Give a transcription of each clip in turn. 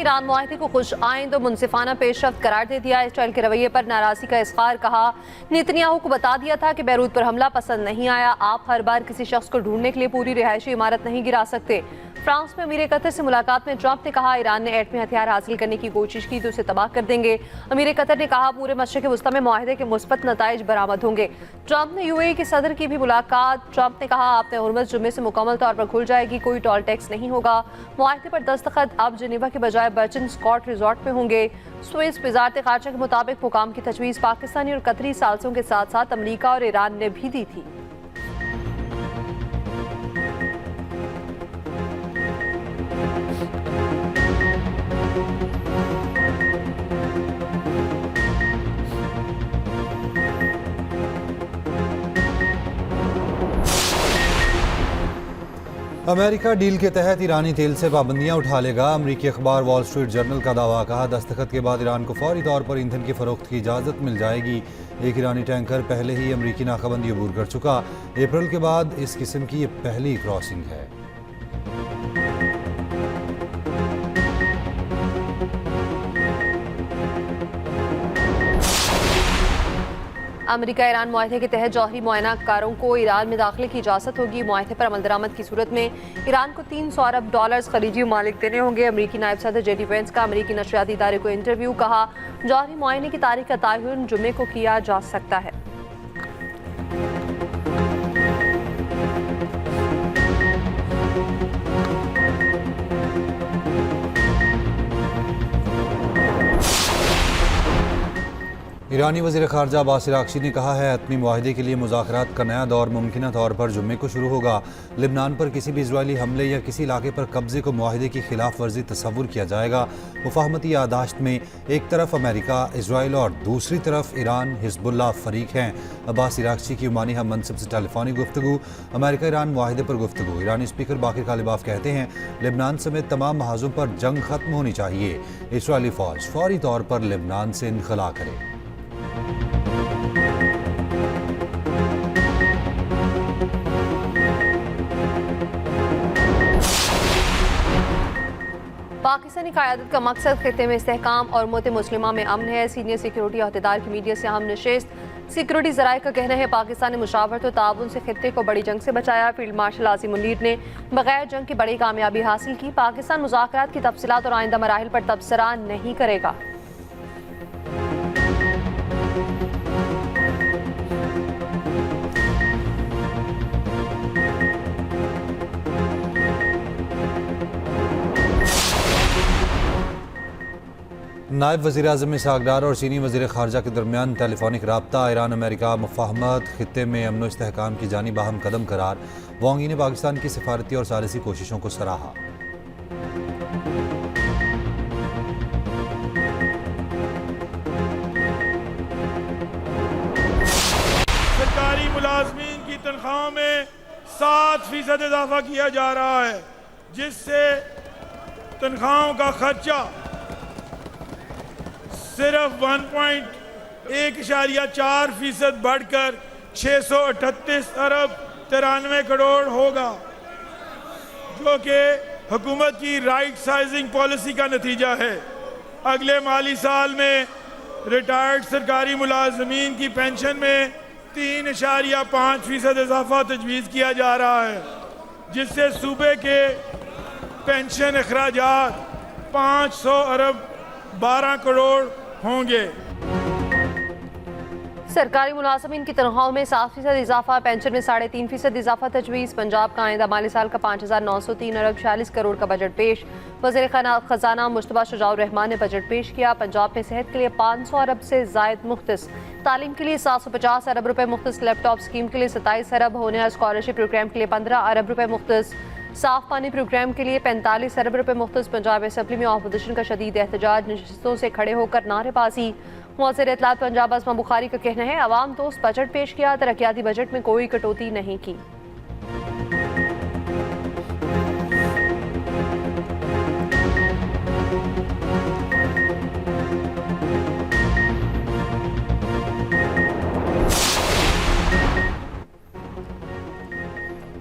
Iran मुआहदे को खुश आइंद और मुनसिफाना पेशरफ्त करार दे दिया। इसराइल के रवैये पर नाराजगी का इज़हार। कहा, नेतन्याहू को बता दिया था कि बैरूत पर हमला पसंद नहीं आया। आप हर बार किसी शख्स को ढूंढने के लिए पूरी रिहायशी इमारत नहीं गिरा सकते। फ्रांस में अमीर कतर से मुलाकात में ट्रंप ने कहा, ईरान ने एटमी हथियार हासिल करने की कोशिश की तो उसे तबाह कर देंगे। अमीर कतर ने कहा, पूरे मशरिक़ वस्ता में मुआहदे के मुस्बत नताइज बरामद होंगे। ट्रंप ने यूएई के सदर की भी मुलाकात। ट्रंप ने कहा, आपने हुर्मुज़ जुम्मे से मुकम्मल तौर पर खुल जाएगी, कोई टोल टैक्स नहीं होगा। मुआहदे पर दस्तखत अब जिनेवा के बजाय बर्चन स्कॉट रिजॉर्ट में होंगे। स्विस वज़ारत ख़ारजा के मुताबिक हुकाम की तजवीज़ पाकिस्तानी और कतरी सालसों के साथ साथ अमरीका और ईरान ने भी दी थी। अमेरिका डील के तहत ईरानी तेल से पाबंदियां उठा लेगा। अमरीकी अखबार वॉल स्ट्रीट जर्नल का दावा। कहा, दस्तखत के बाद ईरान को फौरी तौर पर ईंधन की फरोख्त की इजाज़त मिल जाएगी। एक ईरानी टैंकर पहले ही अमरीकी नाकाबंदी अबूर कर चुका। अप्रैल के बाद इस किस्म की ये पहली क्रॉसिंग है। अमेरिका ईरान मुआहदे के तहत जौहरी मुआयना कारों को ईरान में दाखिले की इजाज़त होगी। मुआहदे पर अमल दरामद की सूरत में ईरान को $300 अरब खरीजी ममालिक देने होंगे। अमरीकी नायब सदर जेडी वेंस का अमरीकी नशरियाती इदारे को इंटरव्यू। कहा, जौहरी मुआयने की तारीख का तयन जुम्मे को किया जा सकता है। ईरानी वज़ीर ख़ारजा अब्बास अराग़ची ने कहा है, एटमी मुआहदे के लिए मुज़ाकरात का नया दौर मुमकिन तौर पर जुम्मे को शुरू होगा। लिबनान पर किसी भी इजरायली हमले या किसी इलाके पर कब्जे को मुआहदे की खिलाफ वर्जी तस्वुर किया जाएगा। मुफाहमती यादाश्त में एक तरफ अमेरिका, इसराइल और दूसरी तरफ ईरान, हिज़्बुल्लाह फ़रीक हैं। अब्बास अराग़ची की उमानी हम मनसब से टेलीफोनिक गुफ्तगू। अमेरिका ईरान मुआहदे पर गुफ्तगू। ईरानी स्पीकर बाकिर कालिबाफ कहते हैं, लिबनान समेत तमाम महाजों पर जंग खत्म होनी चाहिए। इसराइली फ़ौज फौरी तौर पर लिबनान से इनखला करे। पाकिस्तानी क़यादत का मकसद खित्ते में इस्तेहकाम और उम्मत मुस्लिमा में अमन है। सीनियर सिक्योरिटी अहदेदार की मीडिया से अहम नशिस्त। सिक्योरिटी ज़राए का कहना है, पाकिस्तान ने मुशावरत और ताउन से खित्ते को बड़ी जंग से बचाया। फील्ड मार्शल आसिम मुनीर ने बगैर जंग की बड़ी कामयाबी हासिल की। पाकिस्तान मुज़ाकरात की तफसीलात और आइंदा मराहिल पर तबसरा नहीं करेगा। नायब वज़ीर आज़म इसहाक़ डार और चीनी वज़ीर ख़ारजा के दरमियान टेलीफोनिक रब्ता। ईरान अमेरिका मुफ़ाहमत, खित्ते में अमन व इस्तेहकाम की जानिब अहम कदम करार। वांग यी ने पाकिस्तान की सिफारती और सालिसी कोशिशों को सराहा। सरकारी मुलाजमीन की तनख्वाह में 7% इजाफा किया जा रहा है, जिससे तनख्वाहों का खर्चा सिर्फ 1.4% बढ़कर 638 अरब 93 करोड़ होगा, जो कि हुकूमत की राइट साइजिंग पॉलिसी का नतीजा है। अगले माली साल में रिटायर्ड सरकारी मुलाजमीन की पेंशन में 3.5% इजाफा तजवीज़ किया जा रहा है, जिससे सूबे के पेंशन अखराजात 500 अरब 12 करोड़ होंगे। सरकारी मुलाजमीन की तनख्वाहों में 7% इजाफा, पेंशन में 3.5% इजाफा तजवीज़। पंजाब का आइंदा माली साल का 5,903 अरब 46 करोड़ का बजट पेश। वज़ीर ख़जाना मुश्तबा शुजाउर रहमान ने बजट पेश किया। पंजाब में सेहत के लिए 500 अरब से ज़ायद मुख्तस, तालीम के लिए 750 अरब रुपए मुख्तस, लैपटॉप स्कीम के लिए 27 अरब, होनहार स्कॉलरशिप प्रोग्राम के लिए 15 अरब रुपए मुख्तस, साफ पानी प्रोग्राम के लिए 45 अरब रुपए मुख्तस। पंजाब असेंबली में अपोजिशन का शदीद एहतजाज, नशिस्तों से खड़े होकर नारेबाजी। वज़ीर इत्तलात पंजाब अस्मा बुखारी का कहना है, अवाम दोस्त बजट पेश किया, तरक्याती बजट में कोई कटौती नहीं की।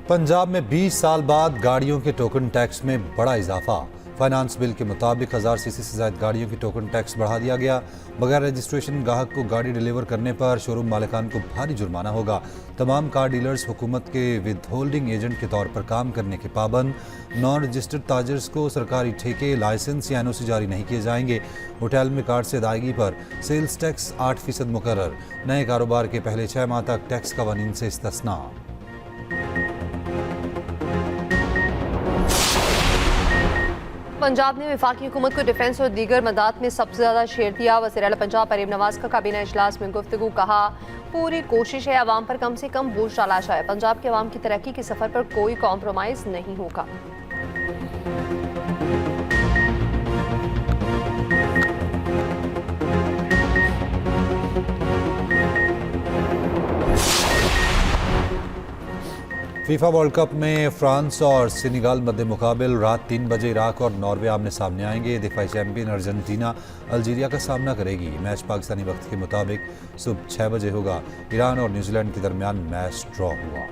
पंजाब में 20 साल बाद गाड़ियों के टोकन टैक्स में बड़ा इजाफा। फाइनेंस बिल के मुताबिक 1000 सीसी से ज़ायद गाड़ियों की टोकन टैक्स बढ़ा दिया गया। बगैर रजिस्ट्रेशन ग्राहक को गाड़ी डिलीवर करने पर शोरूम मालिकान को भारी जुर्माना होगा। तमाम कार डीलर्स हुकूमत के विद होल्डिंग एजेंट के तौर पर काम करने के पाबंद। नॉन रजिस्टर्ड ताजर्स को सरकारी ठेके, लाइसेंस या एनओसी जारी नहीं किए जाएंगे। होटल में कार्ड से अदायगी पर सेल्स टैक्स 8% मुकर्रर। नए कारोबार के पहले 6 माह तक टैक्स कवानीन से इस्तिस्ना। पंजाब ने वफाकी हुकूमत को डिफेंस और दीगर मदाद में सबसे ज़्यादा शेयर दिया। वज़ीर आला पंजाब परेम नवाज का काबीना इजलास में गुफ्तगू, कहा पूरी कोशिश है अवाम पर कम से कम बोझ डाला जाए। पंजाब के अवाम की तरक्की के सफ़र पर कोई कॉम्प्रोमाइज़ नहीं होगा। फीफा वर्ल्ड कप में फ्रांस और सेनेगल मध्य मुकाबिल रात 3 बजे इराक और नॉर्वे आमने सामने आएंगे। दिफाई चैंपियन अर्जेंटीना अल्जीरिया का सामना करेगी। मैच पाकिस्तानी वक्त के मुताबिक सुबह 6 बजे होगा। ईरान और न्यूजीलैंड के दरमियान मैच ड्रॉ हुआ।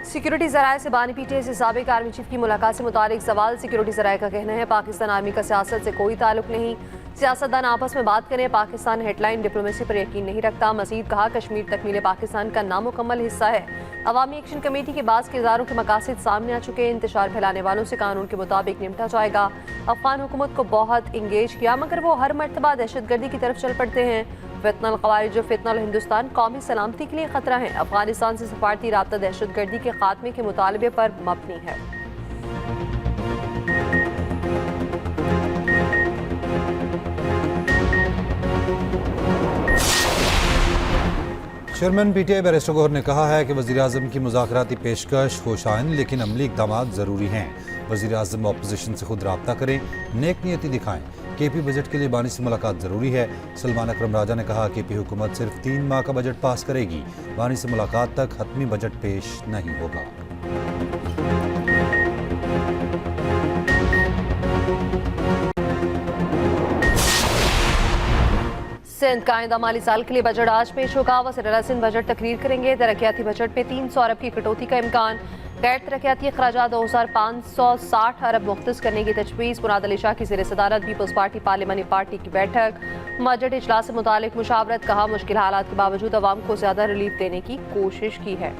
सिक्योरिटी ज़राए से बानी पीटीआई से साबिक आर्मी चीफ की मुलाकात से मुतालिक सवाल। सिक्योरिटी ज़राए का कहना है पाकिस्तान आर्मी का सियासत से कोई ताल्लुक नहीं, सियासतदान आपस में बात करें। पाकिस्तान हेडलाइन डिप्लोमेसी पर यकीन नहीं रखता। मजीद कहा कश्मीर तकमील पाकिस्तान का नामुकम्मल हिस्सा है। अवामी एक्शन कमेटी के बाज़ किरदारों के मकासद सामने आ चुके हैं। इंतशार फैलाने वालों से कानून के मुताबिक निपटा जाएगा। अफगान हुकूमत को बहुत इंगेज किया मगर वो हर मरतबा दहशतगर्दी की तरफ चल पड़ते हैं। फितनल क़वारिज और फितनल हिंदुस्तान कौमी सलामती के लिए ख़तरा है। अफगानिस्तान से सफारती राब्ता दहशतगर्दी के खात्मे के मुतालबे पर मबनी है। चेयरमैन पीटीआई बैरिस्टर गौहर ने कहा है कि वज़ीर आज़म की मुज़ाकराती पेशकश होशाइन लेकिन अमली इक़दामात ज़रूरी हैं। वज़ीर आज़म अपोजिशन से खुद रब्ता करें, नेक नियति दिखाएं। केपी बजट के लिए बानी से मुलाकात ज़रूरी है। सलमान अकरम राजा ने कहा केपी हुकूमत सिर्फ 3 माह का बजट पास करेगी। बानी से मुलाकात तक हतमी बजट पेश नहीं होगा। सिंध का आइंदा माली साल के लिए बजट आज पेश होगा। वज़ीर आला सिंध बजट तकरीर करेंगे। तरक्याती बजट में 300 अरब की कटौती का इम्कान। गैर तरक्याती अखराजात 2560 अरब मुख्तस करने की तजवीज़। मुराद अली शाह की ज़ेर सदारत पीपल्स पार्टी पार्लिमानी पार्टी की बैठक। बजट इजलास से मुतालिक मुशावरत, कहा मुश्किल हालात के बावजूद अवाम को ज़्यादा रिलीफ देने की कोशिश की है।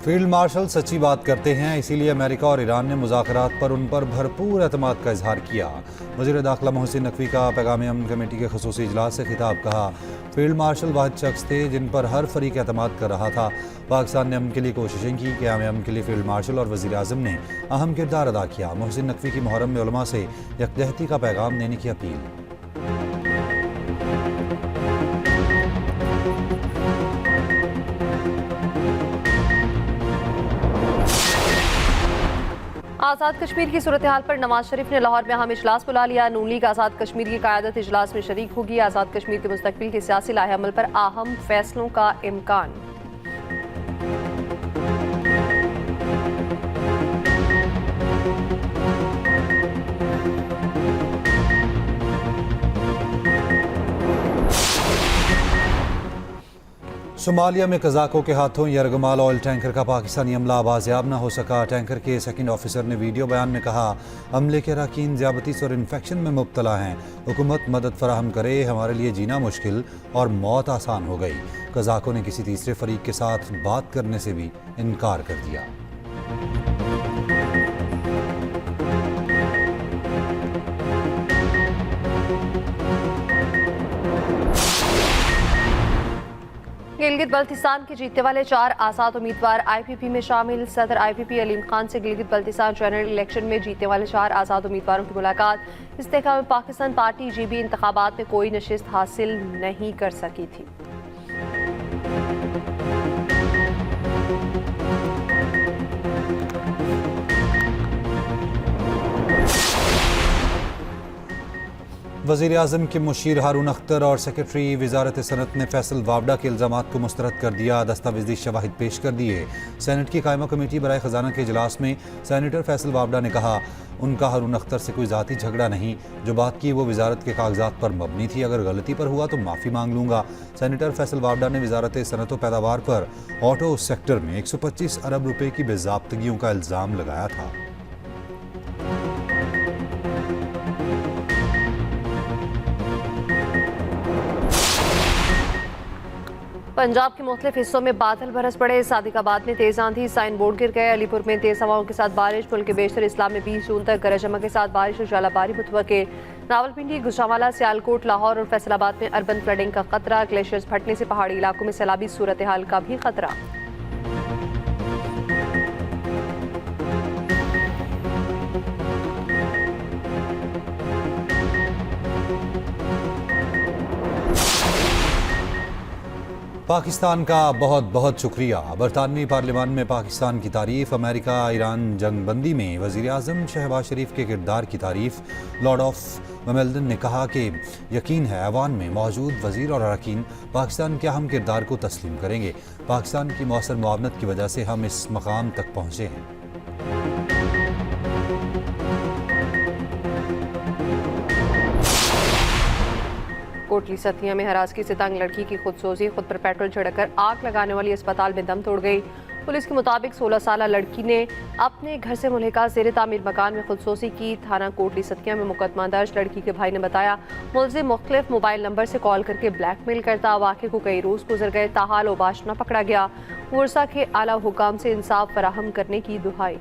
फील्ड मार्शल सच्ची बात करते हैं, इसीलिए अमेरिका और ईरान ने मुज़ाकरात पर उन पर भरपूर एतमाद का इजहार किया। वज़ीर दाखिला मोहसिन नकवी का पैगाम अमन कमेटी के खुसूसी इजलास से खिताब, कहा फील्ड मार्शल वाहिद शख्स थे जिन पर हर फरीक एतमाद कर रहा था। पाकिस्तान ने अमन के लिए कोशिशें की। क़याम अमन के लिए फील्ड मार्शल और वज़ीर आज़म ने अहम किरदार अदा किया। मोहसिन नकवी की मुहर्रम में उलमा से यकजहती का पैगाम देने की अपील। आज़ाद कश्मीर की सूरत हाल पर नवाज शरीफ ने लाहौर में अहम इजलास बुला लिया। नून लीग आज़ाद कश्मीर की क़यादत इजलास में शरीक होगी। आज़ाद कश्मीर के मुस्तकबिल के सियासी लाहे अमल पर अहम फैसलों का इम्कान। सोमालिया में कज़ाकों के हाथों यरगमाल ऑयल टैंकर का पाकिस्तानी अमला बाजियाब न हो सका। टैंकर के सेकंड ऑफिसर ने वीडियो बयान में कहा अमले के अरकान ज़्यादतीस और इन्फेक्शन में मुब्तला हैं। हुकूमत मदद फराहम करे, हमारे लिए जीना मुश्किल और मौत आसान हो गई। कज़ाकों ने किसी तीसरे फरीक के साथ बात करने से भी इनकार कर दिया। गिलगित बल्तिस्तान के जीतने वाले 4 आज़ाद उम्मीदवार आईपीपी में शामिल। सदर आईपीपी अलीम खान से गिलगित बल्तिस्तान जनरल इलेक्शन में जीतने वाले 4 आज़ाद उम्मीदवारों की मुलाकात। इस्तेहकाम पाकिस्तान पार्टी जीबी इंतखाबात में कोई नशिस्त हासिल नहीं कर सकी थी। वज़ीर आज़म के मुशीर हारून अख्तर और सेक्रेटरी वजारत सनत ने फैसल वावडा के इल्ज़ामात को मुस्तरद कर दिया। दस्तावेजी शवाहिद पेश कर दिए। सेनेट की कायमा कमेटी बराए ख़जाना के इजलास में सेनेटर फैसल वावडा ने कहा, उनका हारून अख्तर से कोई ज़ाती झगड़ा नहीं, जो बात की वो वजारत के कागजात पर मबनी थी, अगर गलती पर हुआ तो माफ़ी मांग लूँगा। सेनेटर फैसल वावडा ने वजारत सनत व पैदावार पर ऑटो सेक्टर में 125 अरब रुपये की बेज़ाब्तगियों का इल्ज़ाम लगाया था। पंजाब के मुख्तलिफ हिस्सों में बादल बरस पड़े। सादिकाबाद में तेज आंधी, साइन बोर्ड गिर गए। अलीपुर में तेज हवाओं के साथ बारिश। मुल्क के बेशतर इस्लाम में 20 जून तक गरज चमक के साथ बारिश और शराबारी मुतवक्के। रावलपिंडी, गुजरांवाला, सियालकोट, लाहौर और फैसलाबाद में अर्बन फ्लडिंग का खतरा। ग्लेशियर्स फटने से पहाड़ी इलाकों में सैलाबी सूरत हाल का भी खतरा। पाकिस्तान का बहुत बहुत शुक्रिया। बरतानवी पार्लियामान में पाकिस्तान की तारीफ। अमेरिका ईरान जंगबंदी में वज़ीर आज़म शहबाज शरीफ के किरदार की तारीफ। लॉर्ड ऑफ विमेल्डन ने कहा कि यकीन है ऐवान में मौजूद वज़ीर और अरकान पाकिस्तान के अहम किरदार को तस्लीम करेंगे। पाकिस्तान की मौसर मुआवनत की वजह से हम इस मकाम तक पहुँचे हैं। कोटली सतिया में हरासगी से तंग लड़की की खुदसोजी। खुद पर पेट्रोल छिड़ककर आग लगाने वाली अस्पताल में दम तोड़ गई। पुलिस के मुताबिक 16 साल लड़की ने अपने घर से मुल्हिका ज़ेर तामीर मकान में खुदसोजी की। थाना कोटली सतिया में मुकदमा दर्ज। लड़की के भाई ने बताया, मुलजिम मुख्तलिफ मोबाइल नंबर से कॉल करके ब्लैकमेल करता। वाक़े को कई रोज़ गुजर गए, ताहाल ओबाश न पकड़ा गया। वर्सा के आला हुकाम से इंसाफ फराहम करने की दुहाई।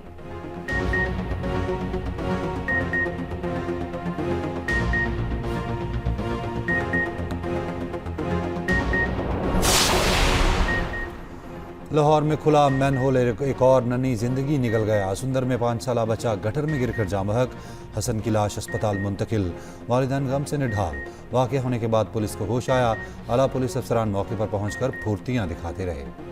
लाहौर में खुला मैनहोल, एक और नन्ही जिंदगी निकल गया। सुंदर में 5 साला बच्चा गटर में गिरकर जाँ बहक। हसन की लाश अस्पताल मुंतकिल। वालिदैन गम से निढाल। वाक़या होने के बाद पुलिस को होश आया। आला पुलिस अफसरान मौके पर पहुंचकर फुर्तियां दिखाते रहे।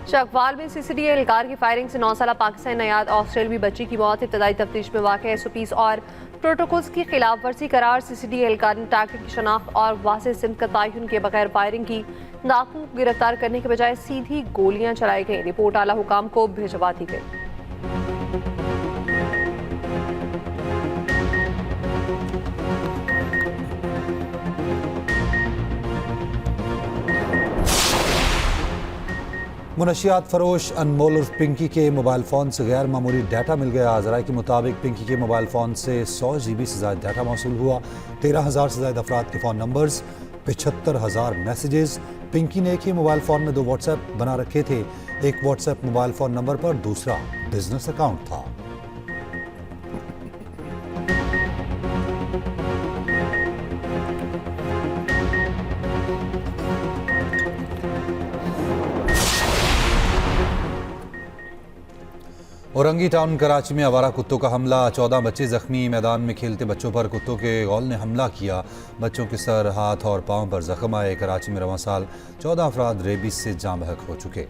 चकवाल में सीसीडी एहलकार की फायरिंग से 9 साला पाकिस्तानी नयाद ऑस्ट्रेलवी बच्ची की मौत। इब्तदाई तफ्तीश में वाक़या SOPs और प्रोटोकॉल्स की खिलाफ वर्जी करार। सीसीडी एहलकार ने टारगेट की शनाख्त और वाज़ेह सिमत का तयन किए बगैर फायरिंग की। नाकाम को गिरफ्तार करने के बजाय सीधी गोलियां चलाई गई। रिपोर्ट आला हुकाम को भिजवा दी गई। मुनशियात फरोश अनमोल उर्फ पिंकी के मोबाइल फ़ोन से गैर मामूली डाटा मिल गया। ज़राए के मुताबिक पिंकी के मोबाइल फ़ोन से 100 GB से ज़्यादा डाटा मौसूल हुआ। 13,000 से ज़्यादा अफराद के फ़ोन नंबर्स, 75,000 मैसेजेस। पिंकी ने एक ही मोबाइल फ़ोन में 2 व्हाट्सएप बना रखे थे। एक व्हाट्सएप मोबाइल फ़ोन नंबर पर, दूसरा बिजनेस अकाउंट था। औरंगी टाउन कराची में आवारा कुत्तों का हमला, 14 बच्चे जख्मी। मैदान में खेलते बच्चों पर कुत्तों के गौल ने हमला किया। बच्चों के सर, हाथ और पांव पर जख्म आए। कराची में रवां साल 14 अफराद रेबीज से जाँ बहक हो चुके।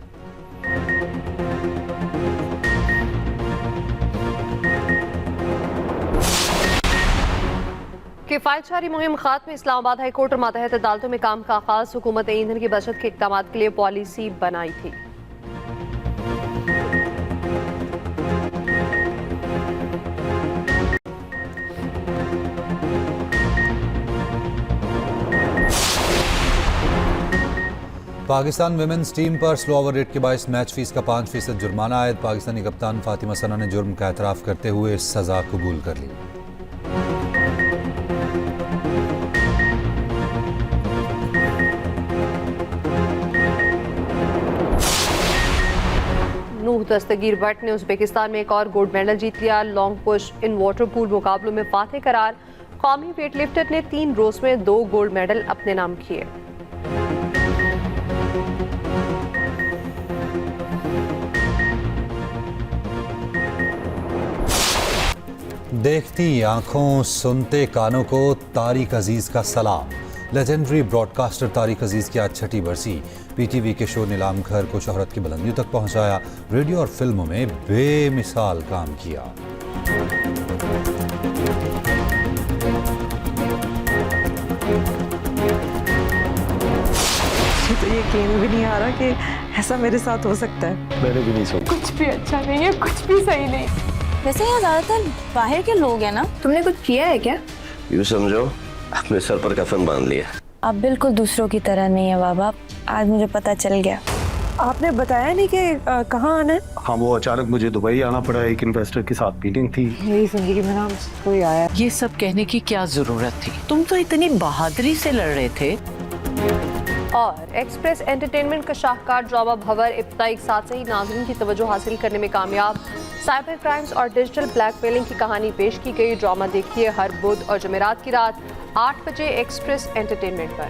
किफ़ायतशारी मुहिम खात्मे। इस्लामाबाद हाई कोर्ट और मातहत अदालतों में काम का आगाज। हुकूमत ने ईंधन की बचत के इक़दाम के लिए पॉलिसी बनाई थी। पाकिस्तान विमेंस टीम पर स्लो ओवर रेट के बायस मैच फीस का 5% जुर्माना आयद। पाकिस्तानी कप्तान फातिमा सना ने जुर्म का एतराफ़ करते हुए सज़ा कबूल कर ली। नूह दस्तगीर भट्ट ने उज़्बेकिस्तान में एक और गोल्ड मेडल जीत लिया। Long push in water pool मुकाबलों में फातेह करार। कौमी वेट लिफ्टर ने 3 रोज में 2 गोल्ड मेडल अपने नाम किए। देखती आंखों, सुनते कानों को तारिक अजीज का सलाम। लेजेंडरी ब्रॉडकास्टर तारिक अजीज की आज 6ठी बरसी। PTV के शो नीलाम घर को शोहरत की बुलंदियों तक पहुंचाया। रेडियो और फिल्मों में बेमिसाल काम किया। तो यकीन भी नहीं आ रहा कि ऐसा मेरे साथ हो सकता है। मैंने भी नहीं सोचा। कुछ भी अच्छा नहीं है, कुछ भी सही नहीं। वैसे यहाँ ज्यादातर बाहर के लोग हैं ना। तुमने कुछ किया है क्या? यूँ समझो अपने सर पर कफन बांध लिया। आप बिल्कुल दूसरों की तरह नहीं है बाबा, आज मुझे पता चल गया। आपने बताया नहीं कि कहाँ आना है? हाँ, वो अचानक मुझे दुबई आना पड़ा, एक इन्वेस्टर के साथ मीटिंग थी। मेरी जिंदगी में नाम कोई आया। ये सब कहने की क्या जरूरत थी? तुम तो इतनी बहादुरी से लड़ रहे थे। और एक्सप्रेस एंटरटेनमेंट का शाहकार ड्रामा भंवर इब्तिदाई के साथ से ही नाज़रीन की तवज्जो हासिल करने में कामयाब। साइबर क्राइम्स और डिजिटल ब्लैकमेलिंग की कहानी पेश की गई। ड्रामा देखिए हर बुध और जमेरात की रात 8 बजे एक्सप्रेस एंटरटेनमेंट पर।